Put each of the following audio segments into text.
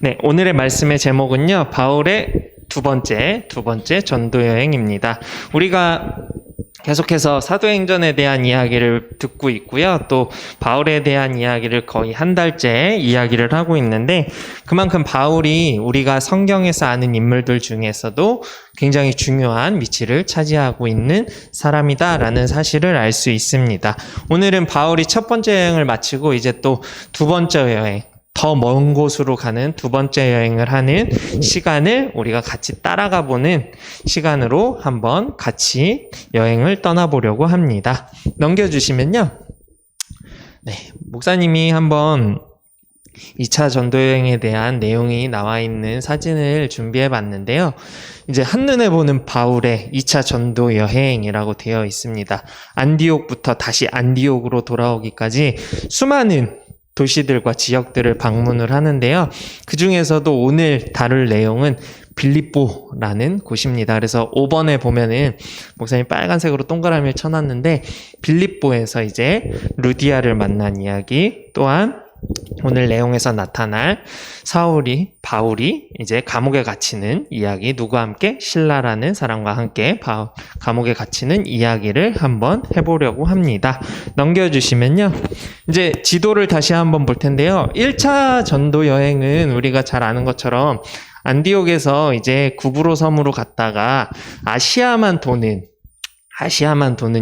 네, 오늘의 말씀의 제목은요, 바울의 두 번째 전도 여행입니다. 우리가 계속해서 사도행전에 대한 이야기를 듣고 있고요. 또 바울에 대한 이야기를 거의 한 달째 이야기를 하고 있는데, 그만큼 바울이 우리가 성경에서 아는 인물들 중에서도 굉장히 중요한 위치를 차지하고 있는 사람이다라는 사실을 알 수 있습니다. 오늘은 바울이 첫 번째 여행을 마치고 이제 또 두 번째 여행, 더 먼 곳으로 가는 두 번째 여행을 하는 시간을 우리가 같이 따라가 보는 시간으로 한번 같이 여행을 떠나보려고 합니다. 넘겨주시면요. 네, 목사님이 한번 2차 전도여행에 대한 내용이 나와 있는 사진을 준비해 봤는데요. 이제 한눈에 보는 바울의 2차 전도여행이라고 되어 있습니다. 안디옥부터 다시 안디옥으로 돌아오기까지 수많은 도시들과 지역들을 방문을 하는데요. 그 중에서도 오늘 다룰 내용은 빌립보라는 곳입니다. 그래서 5번에 보면은 목사님 빨간색으로 동그라미를 쳐놨는데, 빌립보에서 이제 루디아를 만난 이야기, 또한 오늘 내용에서 나타날 바울이 이제 감옥에 갇히는 이야기, 누구와 함께? 신라라는 사람과 함께 감옥에 갇히는 이야기를 한번 해보려고 합니다. 넘겨주시면요. 이제 지도를 다시 한번 볼 텐데요. 1차 전도 여행은 우리가 잘 아는 것처럼 안디옥에서 이제 구브로 섬으로 갔다가 아시아만 도는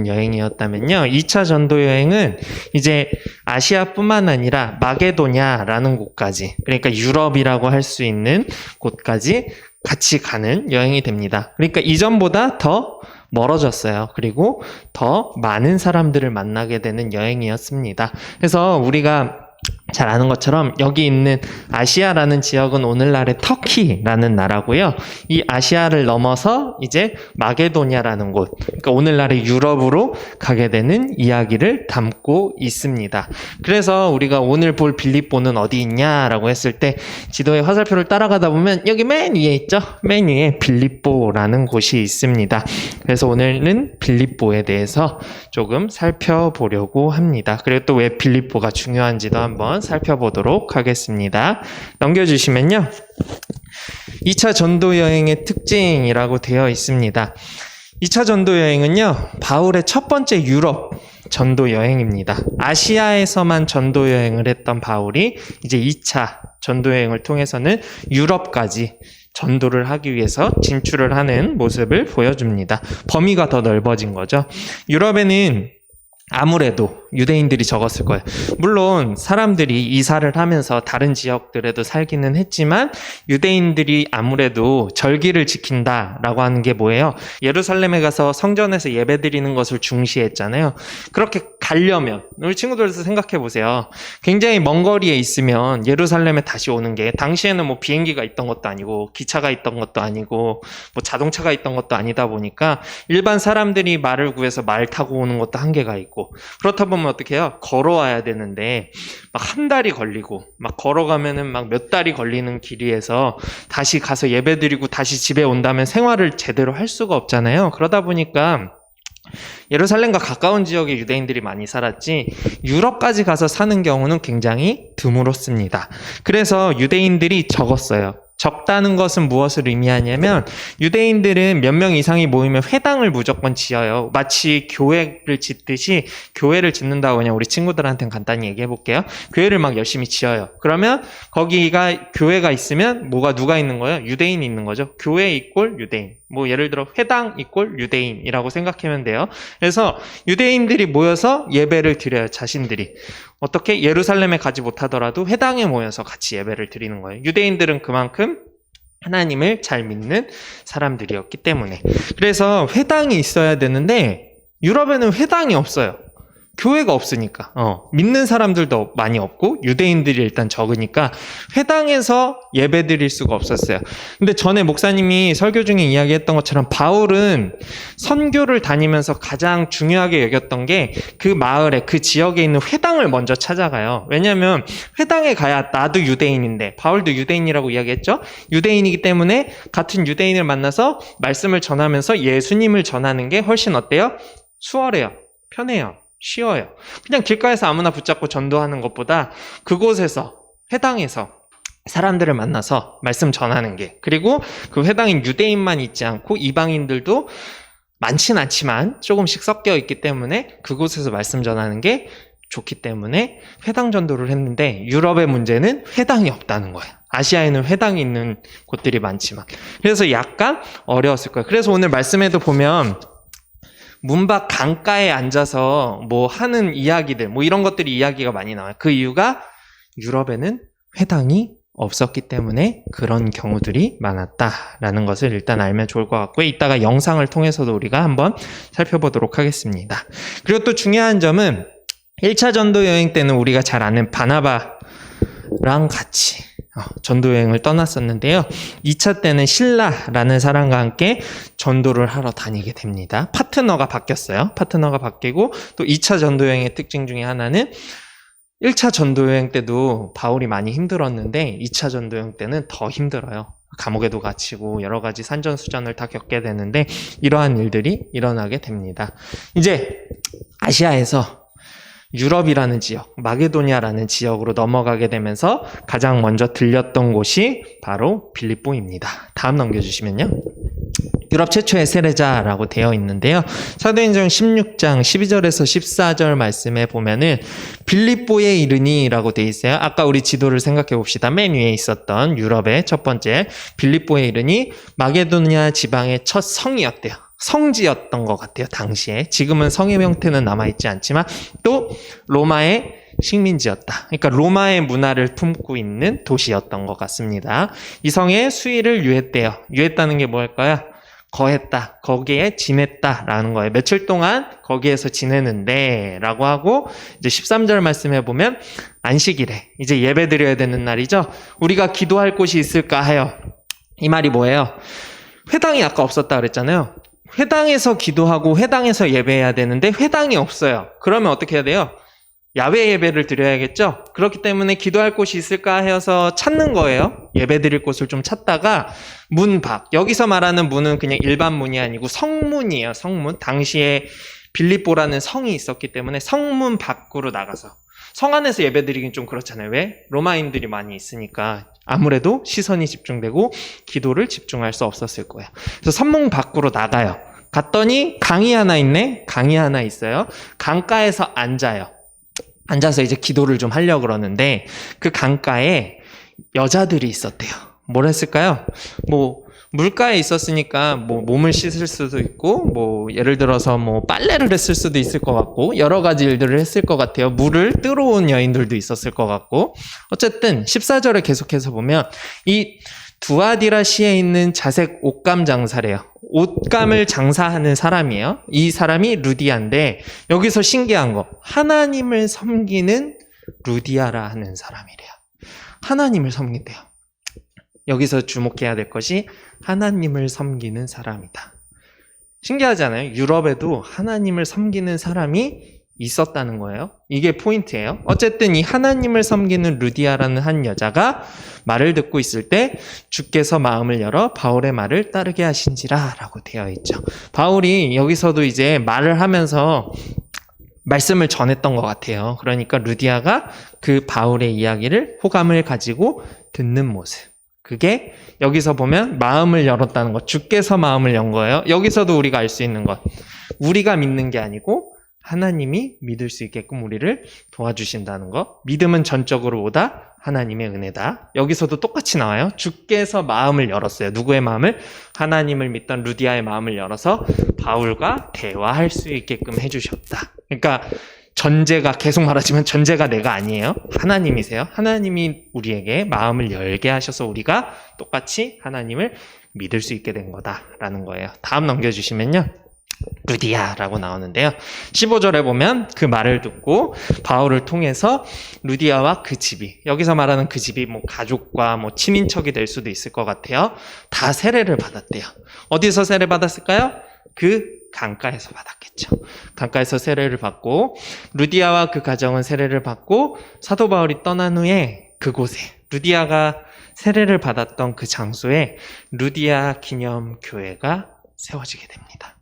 여행이었다면요. 2차 전도 여행은 이제 아시아뿐만 아니라 마게도냐라는 곳까지, 그러니까 유럽이라고 할 수 있는 곳까지 같이 가는 여행이 됩니다. 그러니까 이전보다 더 멀어졌어요. 그리고 더 많은 사람들을 만나게 되는 여행이었습니다. 그래서 우리가 잘 아는 것처럼 여기 있는 아시아라는 지역은 오늘날의 터키라는 나라고요. 이 아시아를 넘어서 이제 마게도냐라는 곳, 그러니까 오늘날의 유럽으로 가게 되는 이야기를 담고 있습니다. 그래서 우리가 오늘 볼 빌립보는 어디 있냐라고 했을 때 지도의 화살표를 따라가다 보면 여기 맨 위에 있죠? 맨 위에 빌립보라는 곳이 있습니다. 그래서 오늘은 빌립보에 대해서 조금 살펴보려고 합니다. 그리고 또 왜 빌립보가 중요한지도 한번 살펴보도록 하겠습니다. 넘겨주시면요. 2차 전도 여행의 특징이라고 되어 있습니다. 2차 전도 여행은요, 바울의 첫 번째 유럽 전도 여행입니다. 아시아에서만 전도 여행을 했던 바울이 이제 2차 전도 여행을 통해서는 유럽까지 전도를 하기 위해서 진출을 하는 모습을 보여줍니다. 범위가 더 넓어진 거죠. 유럽에는 아무래도 유대인들이 적었을 거예요. 물론 사람들이 이사를 하면서 다른 지역들에도 살기는 했지만 유대인들이 아무래도 절기를 지킨다라고 하는 게 뭐예요? 예루살렘에 가서 성전에서 예배드리는 것을 중시했잖아요. 그렇게 가려면 우리 친구들도 생각해 보세요. 굉장히 먼 거리에 있으면 예루살렘에 다시 오는 게, 당시에는 뭐 비행기가 있던 것도 아니고 기차가 있던 것도 아니고 뭐 자동차가 있던 것도 아니다 보니까 일반 사람들이 말을 구해서 말 타고 오는 것도 한계가 있고, 그렇다 보면 어떻게 해요? 걸어와야 되는데 막 한 달이 걸리고, 막 걸어가면은 막 몇 달이 걸리는 길이에서 다시 가서 예배드리고 다시 집에 온다면 생활을 제대로 할 수가 없잖아요. 그러다 보니까 예루살렘과 가까운 지역에 유대인들이 많이 살았지 유럽까지 가서 사는 경우는 굉장히 드물었습니다. 그래서 유대인들이 적었어요. 적다는 것은 무엇을 의미하냐면, 유대인들은 몇 명 이상이 모이면 회당을 무조건 지어요. 마치 교회를 짓듯이 교회를 짓는다고 그냥 우리 친구들한테는 간단히 얘기해 볼게요. 교회를 막 열심히 지어요. 그러면 거기가 교회가 있으면 누가 있는 거예요? 유대인이 있는 거죠. 교회 이꼴 유대인. 뭐 예를 들어 회당 이꼴 유대인이라고 생각하면 돼요. 그래서 유대인들이 모여서 예배를 드려요. 자신들이. 어떻게? 예루살렘에 가지 못하더라도 회당에 모여서 같이 예배를 드리는 거예요. 유대인들은 그만큼 하나님을 잘 믿는 사람들이었기 때문에. 그래서 회당이 있어야 되는데 유럽에는 회당이 없어요. 교회가 없으니까. 믿는 사람들도 많이 없고 유대인들이 일단 적으니까 회당에서 예배 드릴 수가 없었어요. 근데 전에 목사님이 설교 중에 이야기했던 것처럼 바울은 선교를 다니면서 가장 중요하게 여겼던 게 그 마을에, 그 지역에 있는 회당을 먼저 찾아가요. 왜냐하면 회당에 가야 나도 유대인인데, 바울도 유대인이라고 이야기했죠. 유대인이기 때문에 같은 유대인을 만나서 말씀을 전하면서 예수님을 전하는 게 훨씬 어때요? 수월해요. 편해요. 쉬워요. 그냥 길가에서 아무나 붙잡고 전도하는 것보다 그곳에서, 회당에서 사람들을 만나서 말씀 전하는 게, 그리고 그 회당인 유대인만 있지 않고 이방인들도 많진 않지만 조금씩 섞여 있기 때문에 그곳에서 말씀 전하는 게 좋기 때문에 회당 전도를 했는데, 유럽의 문제는 회당이 없다는 거예요. 아시아에는 회당이 있는 곳들이 많지만. 그래서 약간 어려웠을 거예요. 그래서 오늘 말씀에도 보면 문 밖 강가에 앉아서 뭐 하는 이야기들, 뭐 이런 것들이 이야기가 많이 나와요. 그 이유가 유럽에는 회당이 없었기 때문에 그런 경우들이 많았다라는 것을 일단 알면 좋을 것 같고요. 이따가 영상을 통해서도 우리가 한번 살펴보도록 하겠습니다. 그리고 또 중요한 점은 1차 전도 여행 때는 우리가 잘 아는 바나바랑 같이 전도 여행을 떠났었는데요. 2차 때는 실라라는 사람과 함께 전도를 하러 다니게 됩니다. 파트너가 바뀌었어요. 파트너가 바뀌고, 또 2차 전도 여행의 특징 중에 하나는 1차 전도여행 때도 바울이 많이 힘들었는데 2차 전도여행 때는 더 힘들어요. 감옥에도 갇히고 여러 가지 산전수전을 다 겪게 되는데 이러한 일들이 일어나게 됩니다. 이제 아시아에서 유럽이라는 지역, 마게도니아라는 지역으로 넘어가게 되면서 가장 먼저 들렸던 곳이 바로 빌립보입니다. 다음 넘겨주시면요. 유럽 최초의 세례자라고 되어 있는데요. 사도행전 16장 12절에서 14절 말씀에 보면은 빌립보에 이르니라고 되어 있어요. 아까 우리 지도를 생각해 봅시다. 맨 위에 있었던 유럽의 첫 번째 빌립보에 이르니 마게도니아 지방의 첫 성이었대요. 성지였던 것 같아요. 당시에. 지금은 성의 형태는 남아있지 않지만 또 로마의 식민지였다. 그러니까 로마의 문화를 품고 있는 도시였던 것 같습니다. 이 성에 수일을 유했대요. 유했다는 게 뭘까요? 거했다, 거기에 지냈다 라는 거예요. 며칠 동안 거기에서 지내는데 라고 하고, 이제 13절 말씀해 보면 안식일에 이제 예배 드려야 되는 날이죠. 우리가 기도할 곳이 있을까 하여. 이 말이 뭐예요? 회당이 아까 없었다 그랬잖아요. 회당에서 기도하고 회당에서 예배해야 되는데 회당이 없어요. 그러면 어떻게 해야 돼요? 야외 예배를 드려야겠죠? 그렇기 때문에 기도할 곳이 있을까 해서 찾는 거예요. 예배 드릴 곳을 좀 찾다가 문 밖, 여기서 말하는 문은 그냥 일반 문이 아니고 성문이에요. 성문. 당시에 빌립보라는 성이 있었기 때문에 성문 밖으로 나가서, 성 안에서 예배 드리긴 좀 그렇잖아요. 왜? 로마인들이 많이 있으니까 아무래도 시선이 집중되고 기도를 집중할 수 없었을 거예요. 그래서 성문 밖으로 나가요. 갔더니 강이 하나 있네? 강이 하나 있어요. 강가에서 앉아요. 앉아서 이제 기도를 좀 하려고 그러는데 그 강가에 여자들이 있었대요. 뭘 했을까요? 뭐 물가에 있었으니까 뭐 몸을 씻을 수도 있고, 뭐 예를 들어서 뭐 빨래를 했을 수도 있을 것 같고, 여러 가지 일들을 했을 것 같아요. 물을 뜨러 온 여인들도 있었을 것 같고. 어쨌든 14절에 계속해서 보면 이 두아디라시에 있는 자색 옷감 장사래요. 옷감을 장사하는 사람이에요. 이 사람이 루디아인데, 여기서 신기한 거, 하나님을 섬기는 루디아라 하는 사람이래요. 하나님을 섬긴대요. 여기서 주목해야 될 것이 하나님을 섬기는 사람이다. 신기하잖아요. 유럽에도 하나님을 섬기는 사람이 있었다는 거예요. 이게 포인트예요. 어쨌든 이 하나님을 섬기는 루디아라는 한 여자가 말을 듣고 있을 때 주께서 마음을 열어 바울의 말을 따르게 하신지라 라고 되어 있죠. 바울이 여기서도 이제 말을 하면서 말씀을 전했던 것 같아요. 그러니까 루디아가 그 바울의 이야기를 호감을 가지고 듣는 모습. 그게 여기서 보면 마음을 열었다는 것. 주께서 마음을 연 거예요. 여기서도 우리가 알 수 있는 것. 우리가 믿는 게 아니고 하나님이 믿을 수 있게끔 우리를 도와주신다는 것. 믿음은 전적으로 오다 하나님의 은혜다. 여기서도 똑같이 나와요. 주께서 마음을 열었어요. 누구의 마음을? 하나님을 믿던 루디아의 마음을 열어서 바울과 대화할 수 있게끔 해주셨다. 그러니까 전제가, 계속 말하지만 전제가 내가 아니에요. 하나님이세요. 하나님이 우리에게 마음을 열게 하셔서 우리가 똑같이 하나님을 믿을 수 있게 된 거다라는 거예요. 다음 넘겨주시면요. 루디아라고 나오는데요. 15절에 보면 그 말을 듣고 바울을 통해서 루디아와 그 집이, 여기서 말하는 그 집이 뭐 가족과 뭐 친인척이 될 수도 있을 것 같아요. 다 세례를 받았대요. 어디서 세례 받았을까요? 그 강가에서 받았겠죠. 강가에서 세례를 받고, 루디아와 그 가정은 세례를 받고 사도 바울이 떠난 후에 그곳에, 루디아가 세례를 받았던 그 장소에 루디아 기념 교회가 세워지게 됩니다.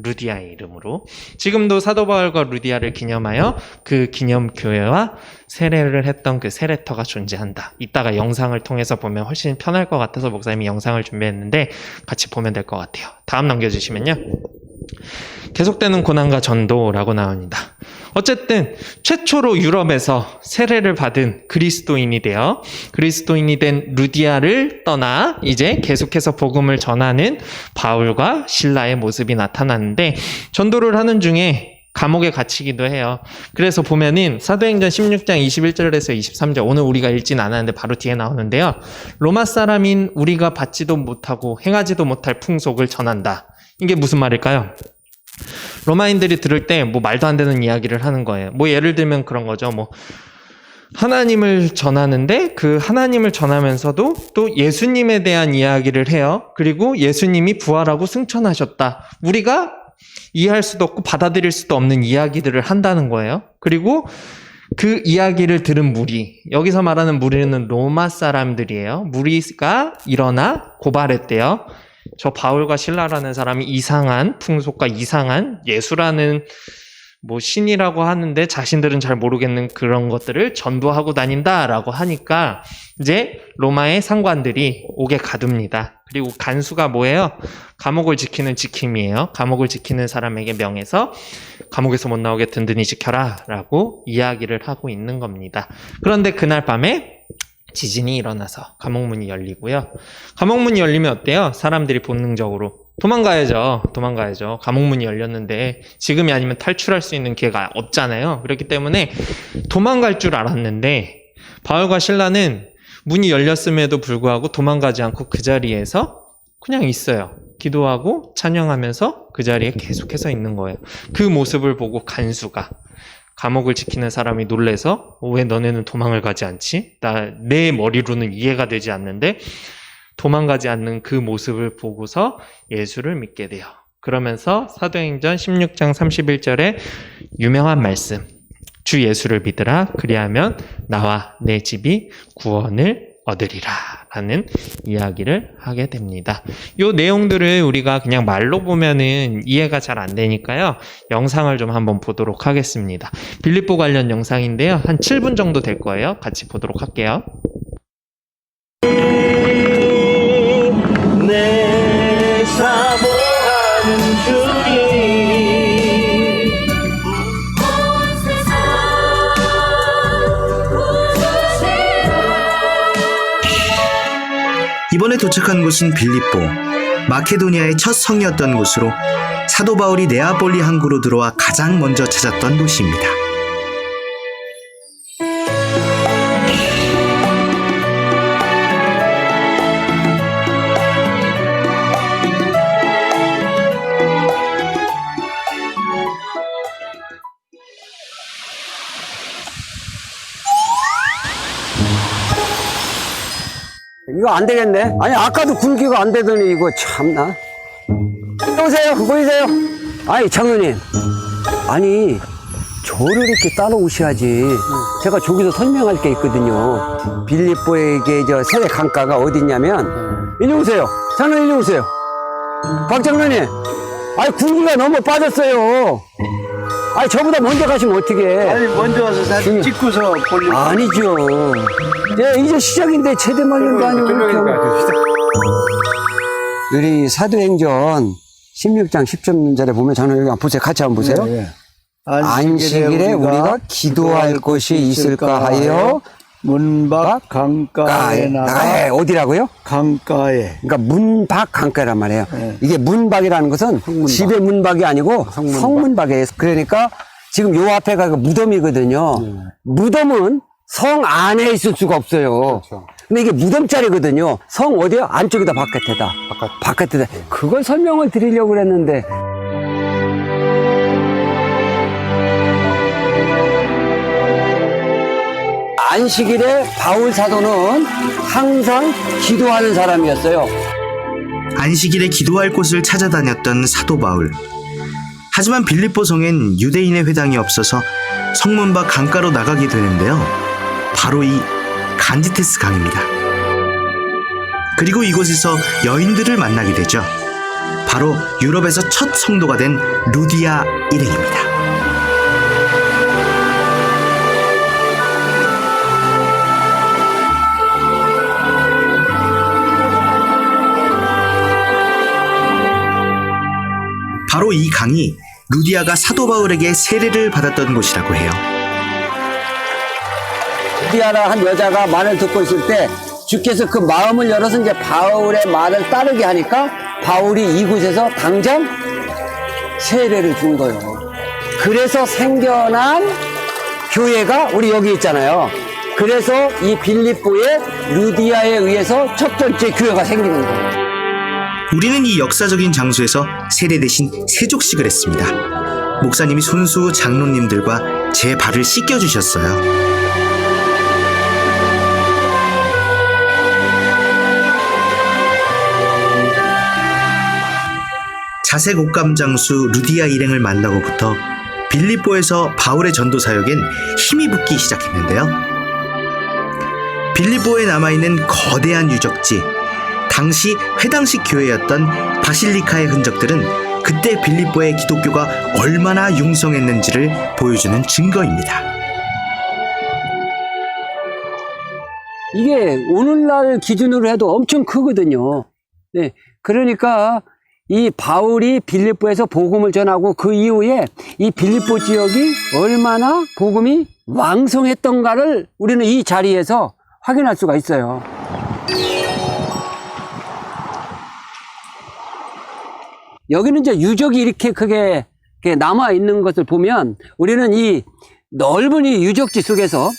루디아의 이름으로. 지금도 사도 바울과 루디아를 기념하여 그 기념교회와 세례를 했던 그 세례터가 존재한다. 이따가 영상을 통해서 보면 훨씬 편할 것 같아서 목사님이 영상을 준비했는데 같이 보면 될 것 같아요. 다음 넘겨주시면요. 계속되는 고난과 전도라고 나옵니다. 어쨌든 최초로 유럽에서 세례를 받은 그리스도인이 된 루디아를 떠나 이제 계속해서 복음을 전하는 바울과 실라의 모습이 나타나는데, 전도를 하는 중에 감옥에 갇히기도 해요. 그래서 보면은 사도행전 16장 21절에서 23절, 오늘 우리가 읽진 않았는데 바로 뒤에 나오는데요. 로마 사람인 우리가 받지도 못하고 행하지도 못할 풍속을 전한다. 이게 무슨 말일까요? 로마인들이 들을 때 뭐 말도 안 되는 이야기를 하는 거예요. 뭐 예를 들면 그런 거죠. 뭐 하나님을 전하는데 그 하나님을 전하면서도 또 예수님에 대한 이야기를 해요. 그리고 예수님이 부활하고 승천하셨다. 우리가 이해할 수도 없고 받아들일 수도 없는 이야기들을 한다는 거예요. 그리고 그 이야기를 들은 무리, 여기서 말하는 무리는 로마 사람들이에요. 무리가 일어나 고발했대요. 저 바울과 실라라는 사람이 이상한 풍속과 이상한 예수라는 뭐 신이라고 하는데 자신들은 잘 모르겠는 그런 것들을 전도하고 다닌다라고 하니까 이제 로마의 상관들이 옥에 가둡니다. 그리고 간수가 뭐예요? 감옥을 지키는 지킴이에요. 감옥을 지키는 사람에게 명해서 감옥에서 못 나오게 든든히 지켜라 라고 이야기를 하고 있는 겁니다. 그런데 그날 밤에 지진이 일어나서 감옥문이 열리고요. 감옥문이 열리면 어때요? 사람들이 본능적으로 도망가야죠. 감옥문이 열렸는데 지금이 아니면 탈출할 수 있는 기회가 없잖아요. 그렇기 때문에 도망갈 줄 알았는데 바울과 실라는 문이 열렸음에도 불구하고 도망가지 않고 그 자리에서 그냥 있어요. 기도하고 찬양하면서 그 자리에 계속해서 있는 거예요. 그 모습을 보고 간수가, 감옥을 지키는 사람이 놀래서 왜 너네는 도망을 가지 않지? 내 머리로는 이해가 되지 않는데 도망가지 않는 그 모습을 보고서 예수를 믿게 돼요. 그러면서 사도행전 16장 31절에 유명한 말씀, 주 예수를 믿으라 그리하면 나와 내 집이 구원을 얻으리라 라는 이야기를 하게 됩니다. 이 내용들을 우리가 그냥 말로 보면은 이해가 잘 안 되니까요. 영상을 좀 한번 보도록 하겠습니다. 빌립보 관련 영상인데요. 한 7분 정도 될 거예요. 같이 보도록 할게요. 내 사모하는 주님 이번에 도착한 곳은 빌립보, 마케도니아의 첫 성이었던 곳으로 사도 바울이 네아폴리 항구로 들어와 가장 먼저 찾았던 도시입니다. 이거 안 되겠네. 아니 아까도 굴기가 안 되더니 이거 참나. 보세요, 보이세요? 아니 장로님, 아니 저를 이렇게 따라오셔야지. 제가 저기서 설명할 게 있거든요. 빌립보에게 저 세례 강가가 어디냐면, 이리 오세요. 장로님 이리 오세요. 박 장로님, 아니 굴기가 너무 빠졌어요. 아니 저보다 먼저 가시면 어떡해. 아니 먼저 와서 사진 찍고서 볼일. 아니죠. 예, 이제 시작인데 제대 말년도 아니고 그렇게 우리 사도행전 16장 10절에 보면 장로님 여기 보세요. 같이 한번 보세요. 네, 네. 안식일에 우리가 기도할 곳이 있을까 하여 문 밖 강가에 나가. 어디라고요? 강가에. 그러니까 문 밖 강가란 말이에요. 네. 이게 문 밖이라는 것은 성문밖. 집의 문밖이 아니고 성문밖이에요. 그러니까 지금 요 앞에가 그 무덤이거든요. 네. 무덤은 성 안에 있을 수가 없어요. 그렇죠. 근데 이게 무덤짜리거든요. 성 어디야? 안쪽이다, 바깥에다? 바깥에다. 그걸 설명을 드리려고 그랬는데. 안식일에 바울 사도는 항상 기도하는 사람이었어요. 안식일에 기도할 곳을 찾아다녔던 사도 바울. 하지만 빌립보 성엔 유대인의 회당이 없어서 성문 밖 강가로 나가게 되는데요. 바로 이 간디테스 강입니다. 그리고 이곳에서 여인들을 만나게 되죠. 바로 유럽에서 첫 성도가 된 루디아 일행입니다. 바로 이 강이 루디아가 사도 바울에게 세례를 받았던 곳이라고 해요. 루디아라 한 여자가 말을 듣고 있을 때 주께서 그 마음을 열어서 이제 바울의 말을 따르게 하니까 바울이 이곳에서 당장 세례를 준 거예요. 그래서 생겨난 교회가 우리 여기 있잖아요. 그래서 이 빌립보의 루디아에 의해서 첫 번째 교회가 생기는 거예요. 우리는 이 역사적인 장소에서 세례 대신 세족식을 했습니다. 목사님이 손수 장로님들과 제 발을 씻겨주셨어요. 자색 옷감 장수 루디아 일행을 만나고부터 빌립보에서 바울의 전도 사역엔 힘이 붙기 시작했는데요. 빌립보에 남아있는 거대한 유적지, 당시 회당식 교회였던 바실리카의 흔적들은 그때 빌립보의 기독교가 얼마나 융성했는지를 보여주는 증거입니다. 이게 오늘날 기준으로 해도 엄청 크거든요. 네, 그러니까 이 바울이 빌립보에서 복음을 전하고 그 이후에 이 빌립보 지역이 얼마나 복음이 왕성했던가를 우리는 이 자리에서 확인할 수가 있어요. 여기는 이제 유적이 이렇게 크게 남아 있는 것을 보면 우리는 이 넓은 이 유적지 속에서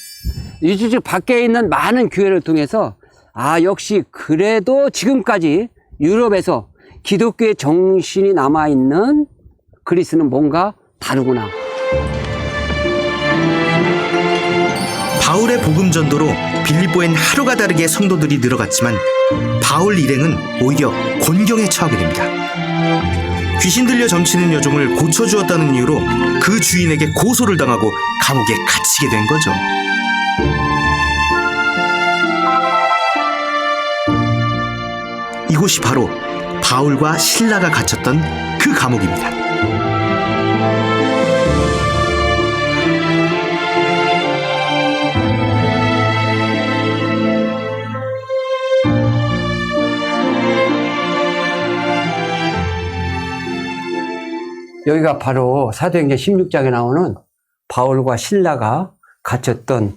유적지 밖에 있는 많은 교회를 통해서 아, 역시 그래도 지금까지 유럽에서 기독교의 정신이 남아있는 그리스는 뭔가 다르구나. 바울의 복음 전도로 빌립보엔 하루가 다르게 성도들이 늘어갔지만 바울 일행은 오히려 곤경에 처하게 됩니다. 귀신 들려 점치는 여종을 고쳐주었다는 이유로 그 주인에게 고소를 당하고 감옥에 갇히게 된 거죠. 이곳이 바로 바울과 실라가 갇혔던 그 감옥입니다. 여기가 바로 사도행전 16장에 나오는 바울과 실라가 갇혔던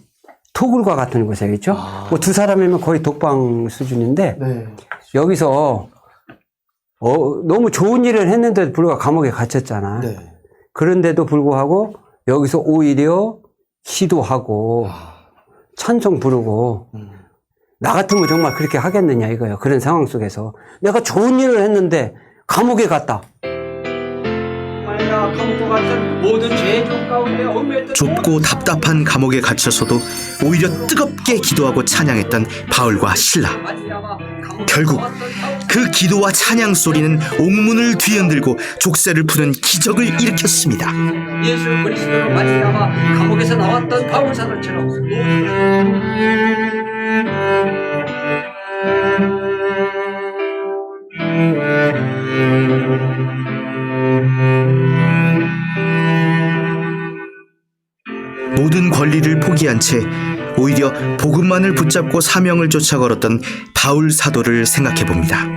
토굴과 같은 곳이겠죠. 뭐 두 사람이면 거의 독방 수준인데 여기서 너무 좋은 일을 했는데도 불구하고 감옥에 갇혔잖아. 그런데도 불구하고 여기서 오히려 기도하고 찬송 부르고 나 같으면 정말 그렇게 하겠느냐 이거예요. 그런 상황 속에서 내가 좋은 일을 했는데 감옥에 갔다. 좁고 답답한 감옥에 갇혀서도 오히려 뜨겁게 기도하고 찬양했던 바울과 실라. 결국 그 기도와 찬양 소리는 옥문을 뒤흔들고 족쇄를 푸는 기적을 일으켰습니다. 예수 그리스도로 말미암아 감옥에서 나왔던 바울 사도처럼 모든 권리를 포기한 채 오히려 복음만을 붙잡고 사명을 쫓아 걸었던 바울 사도를 생각해 봅니다.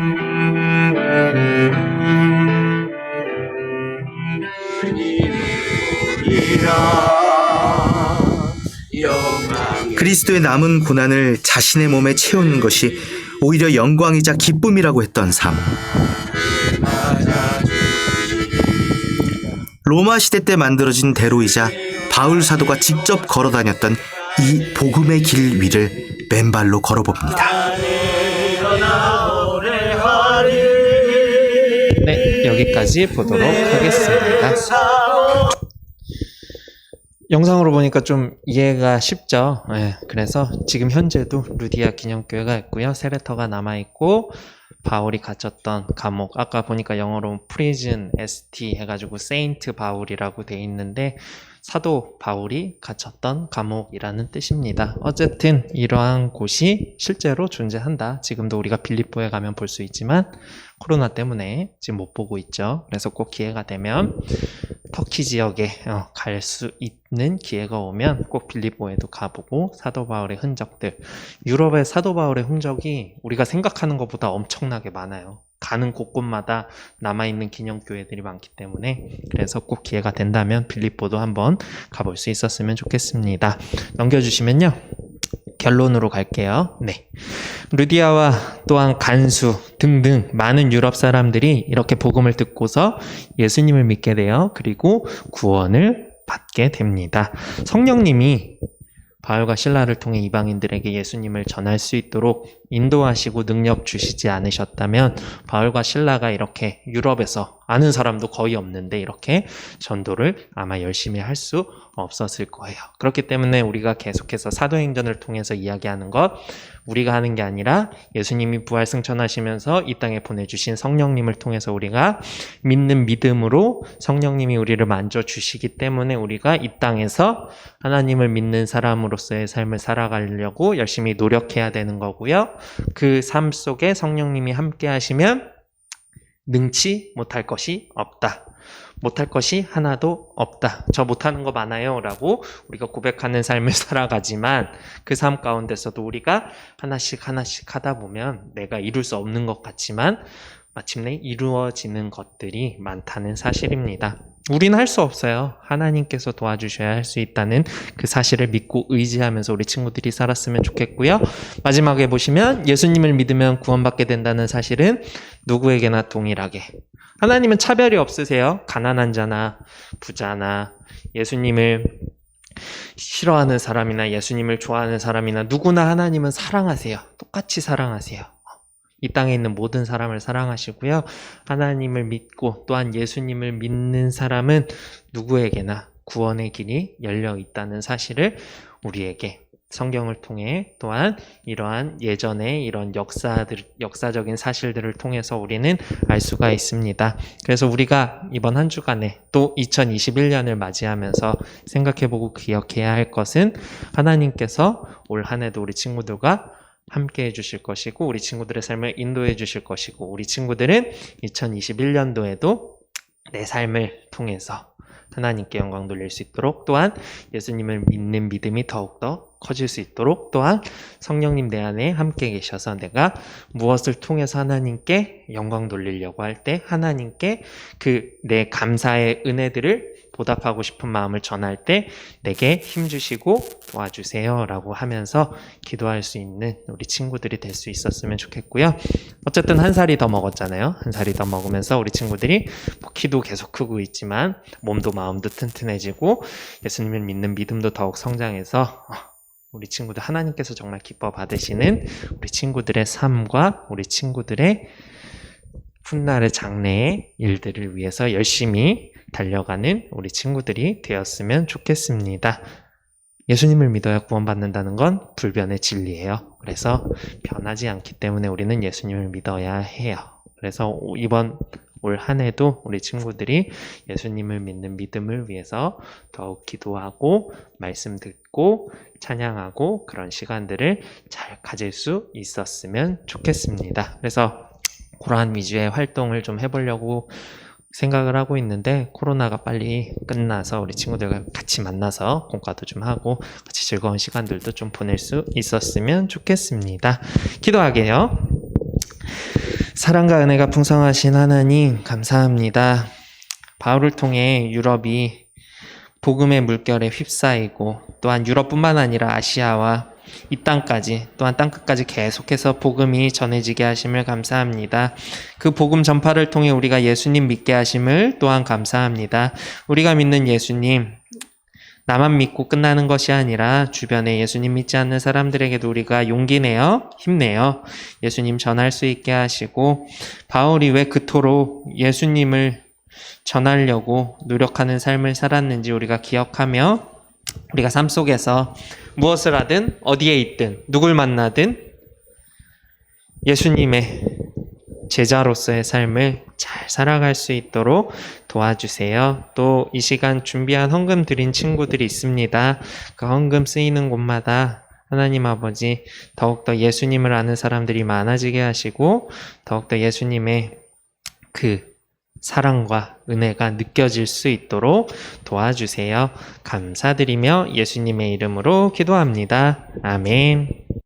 그리스도의 남은 고난을 자신의 몸에 채우는 것이 오히려 영광이자 기쁨이라고 했던 삶. 로마 시대 때 만들어진 대로이자 바울 사도가 직접 걸어 다녔던 이 복음의 길 위를 맨발로 걸어봅니다. 네, 여기까지 보도록 하겠습니다. 영상으로 보니까 좀 이해가 쉽죠. 네, 그래서 지금 현재도 루디아 기념교회가 있고요. 세례터가 남아있고 바울이 갇혔던 감옥, 아까 보니까 영어로 프리즌 ST 해가지고 세인트 바울이라고 돼 있는데 사도 바울이 갇혔던 감옥이라는 뜻입니다. 어쨌든 이러한 곳이 실제로 존재한다. 지금도 우리가 빌립보에 가면 볼 수 있지만 코로나 때문에 지금 못 보고 있죠. 그래서 꼭 기회가 되면 터키 지역에 갈 수 있는 기회가 오면 꼭 빌립보에도 가보고 사도 바울의 흔적들, 유럽의 사도 바울의 흔적이 우리가 생각하는 것보다 엄청나게 많아요. 가는 곳곳마다 남아있는 기념교회들이 많기 때문에 그래서 꼭 기회가 된다면 빌립보도 한번 가볼 수 있었으면 좋겠습니다. 넘겨주시면요. 결론으로 갈게요. 네. 루디아와 또한 간수 등등 많은 유럽 사람들이 이렇게 복음을 듣고서 예수님을 믿게 돼요. 그리고 구원을 받게 됩니다. 성령님이 바울과 실라를 통해 이방인들에게 예수님을 전할 수 있도록 인도하시고 능력 주시지 않으셨다면 바울과 실라가 이렇게 유럽에서 아는 사람도 거의 없는데 이렇게 전도를 아마 열심히 할 수 없었을 거예요. 그렇기 때문에 우리가 계속해서 사도행전을 통해서 이야기하는 것, 우리가 하는 게 아니라 예수님이 부활 승천하시면서 이 땅에 보내주신 성령님을 통해서 우리가 믿는 믿음으로 성령님이 우리를 만져주시기 때문에 우리가 이 땅에서 하나님을 믿는 사람으로서의 삶을 살아가려고 열심히 노력해야 되는 거고요. 그 삶 속에 성령님이 함께 하시면 능치 못할 것이 없다. 못할 것이 하나도 없다. 저 못하는 거 많아요 라고 우리가 고백하는 삶을 살아가지만 그 삶 가운데서도 우리가 하나씩 하다 보면 내가 이룰 수 없는 것 같지만 마침내 이루어지는 것들이 많다는 사실입니다. 우리는 할 수 없어요. 하나님께서 도와주셔야 할 수 있다는 그 사실을 믿고 의지하면서 우리 친구들이 살았으면 좋겠고요. 마지막에 보시면 예수님을 믿으면 구원받게 된다는 사실은 누구에게나 동일하게 하나님은 차별이 없으세요. 가난한 자나 부자나 예수님을 싫어하는 사람이나 예수님을 좋아하는 사람이나 누구나 하나님은 사랑하세요. 똑같이 사랑하세요. 이 땅에 있는 모든 사람을 사랑하시고요. 하나님을 믿고 또한 예수님을 믿는 사람은 누구에게나 구원의 길이 열려 있다는 사실을 우리에게 성경을 통해 또한 이러한 예전의 이런 역사적인 사실들을 통해서 우리는 알 수가 있습니다. 그래서 우리가 이번 한 주간에 또 2021년을 맞이하면서 생각해보고 기억해야 할 것은 하나님께서 올 한 해도 우리 친구들과 함께 해주실 것이고 우리 친구들의 삶을 인도해 주실 것이고 우리 친구들은 2021년도에도 내 삶을 통해서 하나님께 영광 돌릴 수 있도록 또한 예수님을 믿는 믿음이 더욱더 커질 수 있도록 또한 성령님 내 안에 함께 계셔서 내가 무엇을 통해서 하나님께 영광 돌리려고 할 때 하나님께 그 내 감사의 은혜들을 보답하고 싶은 마음을 전할 때 내게 힘주시고 도와주세요 라고 하면서 기도할 수 있는 우리 친구들이 될 수 있었으면 좋겠고요. 어쨌든 한 살이 더 먹었잖아요. 한 살이 더 먹으면서 우리 친구들이 키도 계속 크고 있지만 몸도 마음도 튼튼해지고 예수님을 믿는 믿음도 더욱 성장해서 우리 친구들 하나님께서 정말 기뻐 받으시는 우리 친구들의 삶과 우리 친구들의 훗날의 장래의 일들을 위해서 열심히 달려가는 우리 친구들이 되었으면 좋겠습니다. 예수님을 믿어야 구원받는다는 건 불변의 진리예요. 그래서 변하지 않기 때문에 우리는 예수님을 믿어야 해요. 그래서 이번 올 한 해도 우리 친구들이 예수님을 믿는 믿음을 위해서 더욱 기도하고 말씀 듣고 찬양하고 그런 시간들을 잘 가질 수 있었으면 좋겠습니다. 그래서 그러한 위주의 활동을 좀 해보려고 생각을 하고 있는데 코로나가 빨리 끝나서 우리 친구들과 같이 만나서 공과도 좀 하고 같이 즐거운 시간들도 좀 보낼 수 있었으면 좋겠습니다. 기도하게요. 사랑과 은혜가 풍성하신 하나님 감사합니다. 바울을 통해 유럽이 복음의 물결에 휩싸이고 또한 유럽뿐만 아니라 아시아와 이 땅까지 또한 땅끝까지 계속해서 복음이 전해지게 하심을 감사합니다. 그 복음 전파를 통해 우리가 예수님 믿게 하심을 또한 감사합니다. 우리가 믿는 예수님 나만 믿고 끝나는 것이 아니라 주변에 예수님 믿지 않는 사람들에게도 우리가 용기 내어 힘내어 예수님 전할 수 있게 하시고 바울이 왜 그토록 예수님을 전하려고 노력하는 삶을 살았는지 우리가 기억하며 우리가 삶 속에서 무엇을 하든 어디에 있든 누굴 만나든 예수님의 제자로서의 삶을 잘 살아갈 수 있도록 도와주세요. 또 이 시간 준비한 헌금 드린 친구들이 있습니다. 그 헌금 쓰이는 곳마다 하나님 아버지 더욱더 예수님을 아는 사람들이 많아지게 하시고 더욱더 예수님의 그 사랑과 은혜가 느껴질 수 있도록 도와주세요. 감사드리며 예수님의 이름으로 기도합니다. 아멘.